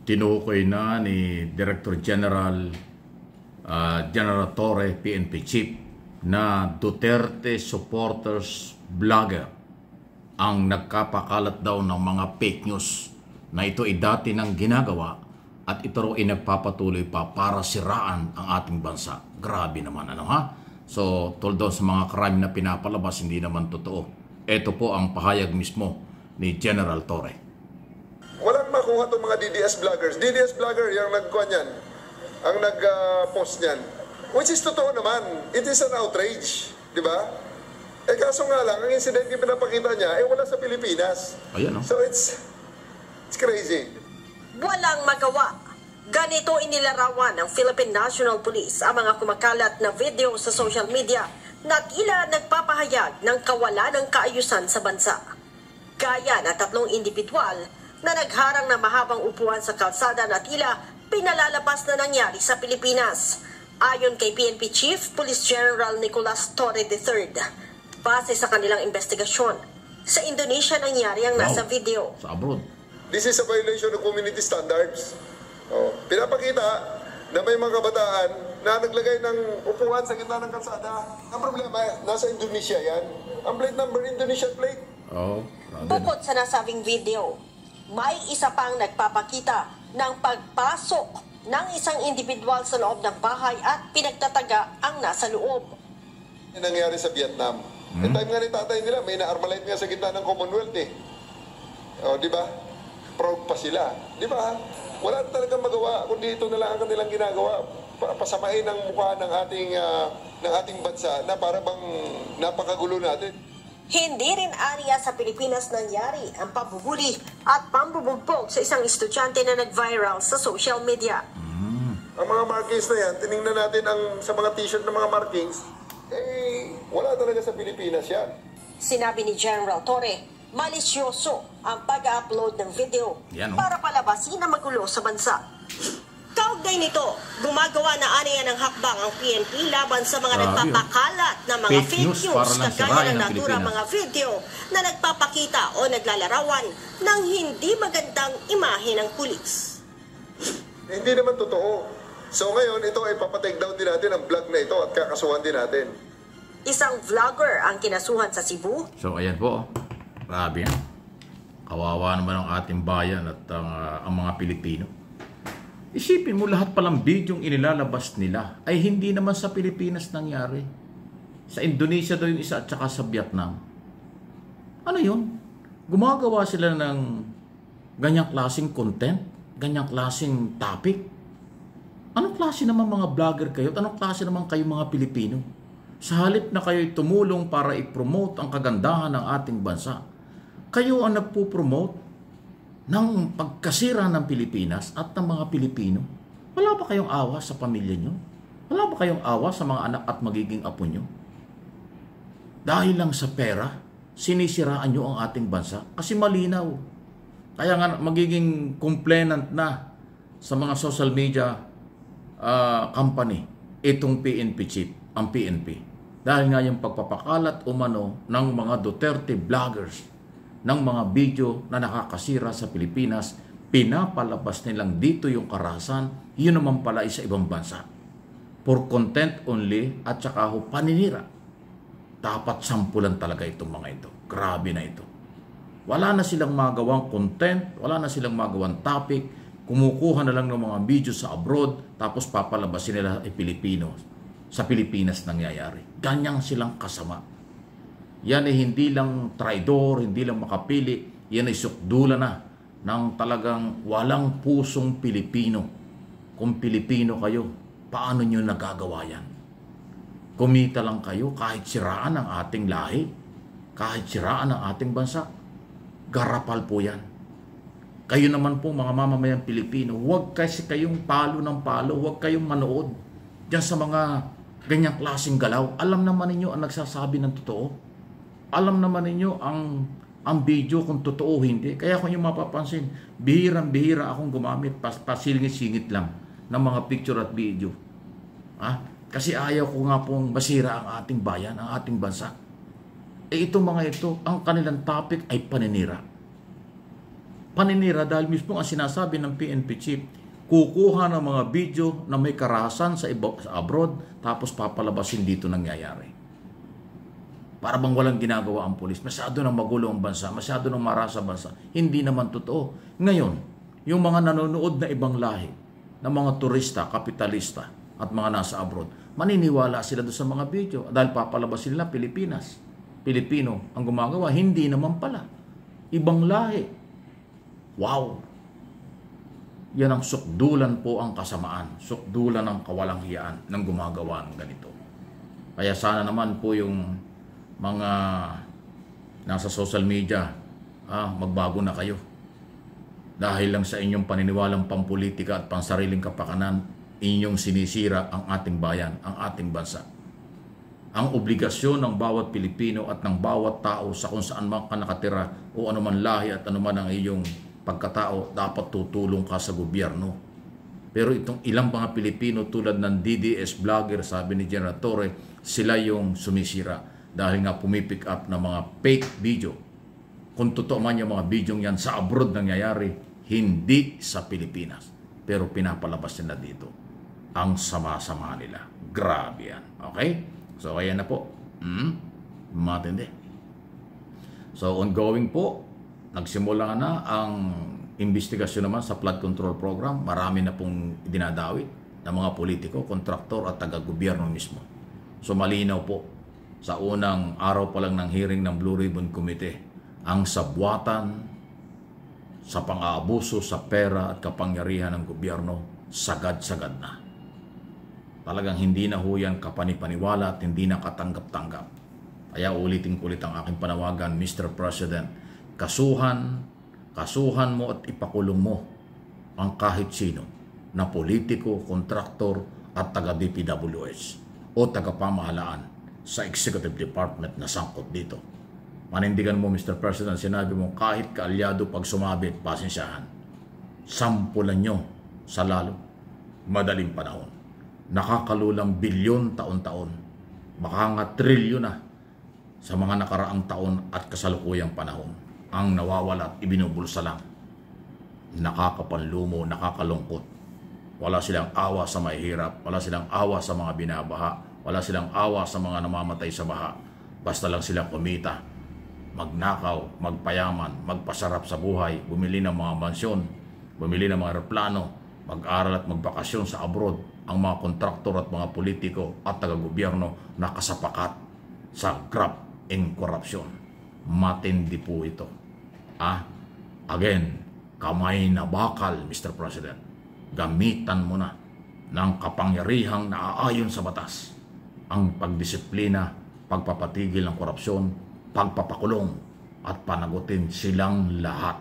Tinukoy na ni Director General General Torre, PNP Chief, na Duterte supporters vlogger ang nagkapakalat daw ng mga fake news na ito ay dati nang ginagawa at ito raw ay nagpapatuloy pa para siraan ang ating bansa. Grabe naman, ano ha? So, tulad sa mga crime na pinapalabas, hindi naman totoo. Ito po ang pahayag mismo ni General Torre. Walang makuha itong mga DDS vloggers. DDS vlogger yung nagkuha niyan, ang nag-post niyan. Which is totoo naman. It is an outrage. Di ba? Eh kaso nga lang, ang incident yung pinapakita niya, eh wala sa Pilipinas. Ayan, no? So it's crazy. Walang magawa. Ganito inilarawan ng Philippine National Police ang mga kumakalat na video sa social media na tila nagpapahayag ng kawalan ng kaayusan sa bansa. Gaya na 3 individual na nagharang na mahabang upuan sa kalsada na tila pinalalapas na nangyari sa Pilipinas. Ayon kay PNP Chief Police General Nicolas Torre III, base sa kanilang investigasyon, sa Indonesia nangyari ang nasa video. Sa abroad. This is a violation of community standards. Pinapakita na may mga kabataan na naglagay ng upuan sa gitna ng kalsada. Ang problema, nasa Indonesia yan. Ang plate number, Indonesian plate. Bukod sa nasabing video, may isa pang nagpapakita ng pagpasok ng isang individual sa loob ng bahay at pinagtataga ang nasa loob. Yung nangyari sa Vietnam. Yung time nga ni tatay nila, may na-armalite nga sa gitna ng Commonwealth eh. Di ba? Proud pa sila. Di ba? Wala talagang magawa, kundi ito na lang ang kanilang ginagawa. Pasamain ang mukha ng ating bansa na para bang napakagulo natin. Hindi rin area sa Pilipinas nangyari ang pambubuli at pambubugbog sa isang estudyante na nag-viral sa social media. Ang mga markings na yan, tinignan natin sa mga t-shirt ng mga markings, wala talaga sa Pilipinas yan. Sinabi ni General Torre, malisyoso ang pag-upload ng video para palabasin ang magulo sa bansa. Kaugnay nito, gumagawa na aniya ng hakbang ang PNP laban sa mga nagpapakalat na mga fake news na kaya ng natura mga video na nagpapakita o naglalarawan ng hindi magandang imahe ng pulis. Hindi naman totoo. So ngayon, ito ay papatake down din natin ang vlog na ito at kakasuhan din natin. Isang vlogger ang kinasuhan sa Cebu. So ayan po, grabe yan. Kawawa naman ang ating bayan at ang mga Pilipino. Isipin mo, lahat palang bidyong inilalabas nila ay hindi naman sa Pilipinas nangyari. Sa Indonesia daw yung isa at saka sa Vietnam. Ano yun? Gumagawa sila ng ganyang klaseng content, ganyang klaseng topic. Anong klase naman mga vlogger kayo? Anong klase naman kayo mga Pilipino? Sa halip na kayo'y tumulong para i-promote ang kagandahan ng ating bansa, kayo ang nagpo-promote ng pagkasira ng Pilipinas at ng mga Pilipino. Wala ba kayong awa sa pamilya nyo? Wala ba kayong awa sa mga anak at magiging apo nyo? Dahil lang sa pera, sinisiraan nyo ang ating bansa kasi malinaw. Kaya nga magiging complainant na sa mga social media company itong PNP Chief, ang PNP. Dahil nga yung pagpapakalat umano ng mga Duterte vloggers ng mga video na nakakasira sa Pilipinas, pinapalabas nilang dito yung karahasan, yun naman pala ay sa ibang bansa. For content only at saka paninira. Dapat sampulan talaga itong mga ito. Grabe na ito. Wala na silang magawang content, wala na silang magawang topic, kumukuha na lang ng mga video sa abroad, tapos papalabasin nila ay Pilipino. Sa Pilipinas nangyayari. Ganyang silang kasama. Yan ay hindi lang traidor, hindi lang makapili. Yan ay sukdula na ng talagang walang pusong Pilipino. Kung Pilipino kayo, paano nyo nagagawa yan? Kumita lang kayo kahit siraan ang ating lahi, kahit siraan ang ating bansa. Garapal po yan. Kayo naman po mga mamamayang Pilipino, huwag kasi kayong palo ng palo, huwag kayong manood diyan sa mga ganyang klaseng galaw. Alam naman ninyo ang nagsasabi ng totoo. Alam naman ninyo ang video kung totoo hindi. Kaya kung yung mapapansin, bihirang-bihira akong gumamit, pasilingit-singit lang ng mga picture at video. Kasi ayaw ko nga pong masira ang ating bayan, ang ating bansa. Itong mga ito, ang kanilang topic ay paninira. Paninira dahil mismo ang sinasabi ng PNP chief, kukuha ng mga video na may karahasan sa abroad tapos papalabasin dito nangyayari. Para bang walang ginagawa ang pulis. Masyado nang magulo ang bansa, masyado nang marasa bansa. Hindi naman totoo. Ngayon, yung mga nanonood na ibang lahi, na mga turista, kapitalista, at mga nasa abroad, maniniwala sila doon sa mga video dahil papalabasin nila Pilipinas. Pilipino ang gumagawa, hindi naman pala. Ibang lahi. Wow! Yan ang sukdulan po ang kasamaan, sukdulan ang kawalang hiyaan ng gumagawa ng ganito. Kaya sana naman po yung mga nasa social media, magbago na kayo. Dahil lang sa inyong paniniwalang pampolitika at pansariling kapakanan, inyong sinisira ang ating bayan, ang ating bansa. Ang obligasyon ng bawat Pilipino at ng bawat tao sa kung saan man ka nakatira o anuman lahi at anuman ang iyong pagkatao, dapat tutulong ka sa gobyerno. Pero itong ilang mga Pilipino tulad ng DDS vlogger, sabi ni General Torre, sila yung sumisira dahil nga pumipick up ng mga fake video. Kung totoo man yung mga video yan sa abroad nangyayari, hindi sa Pilipinas. Pero pinapalabas nila dito. Ang sama-sama nila. Grabe yan. Okay? So, ayan na po. Matindi. So, ongoing po. Nagsimula na ang investigasyon naman sa flood control program. Marami na pong dinadawit ng mga politiko, kontraktor at taga-gobyerno mismo. So, malinaw po. Sa unang araw pa lang ng hearing ng Blue Ribbon Committee, ang sabwatan sa pang-aabuso sa pera at kapangyarihan ng gobyerno, sagad-sagad na. Talagang hindi na ho yan kapanipaniwala at hindi na katanggap-tanggap. Kaya ulitin-ulit ang aking panawagan, Mr. President, kasuhan mo at ipakulong mo ang kahit sino na politiko, kontraktor at taga-DPWH o taga-pamahalaan sa executive department na sangkot dito. Manindigan mo, Mr. President, sinabi mo kahit kaalyado pag sumabit, pasensyahan. Sampulan nyo sa lalo madaling panahon. Nakakalulang bilyon taon-taon. Baka nga trilyon na sa mga nakaraang taon at kasalukuyang panahon. Ang nawawala at ibinubulsa lang. Nakakapanlumo, nakakalungkot. Wala silang awa sa mahihirap, wala silang awa sa mga binabaha, wala silang awa sa mga namamatay sa baha. Basta lang silang kumita, magnakaw, magpayaman, magpasarap sa buhay, bumili ng mga mansyon, bumili ng mga aeroplano, mag-aral at magbakasyon sa abroad. Ang mga kontraktor at mga politiko at taga-gobyerno na kasapakat sa graft and corruption. Matindi po ito. Again, kamay na bakal, Mr. President. Gamitan mo na ng kapangyarihang naaayon sa batas ang pagdisiplina, pagpapatigil ng korupsyon, pagpapakulong at panagutin silang lahat.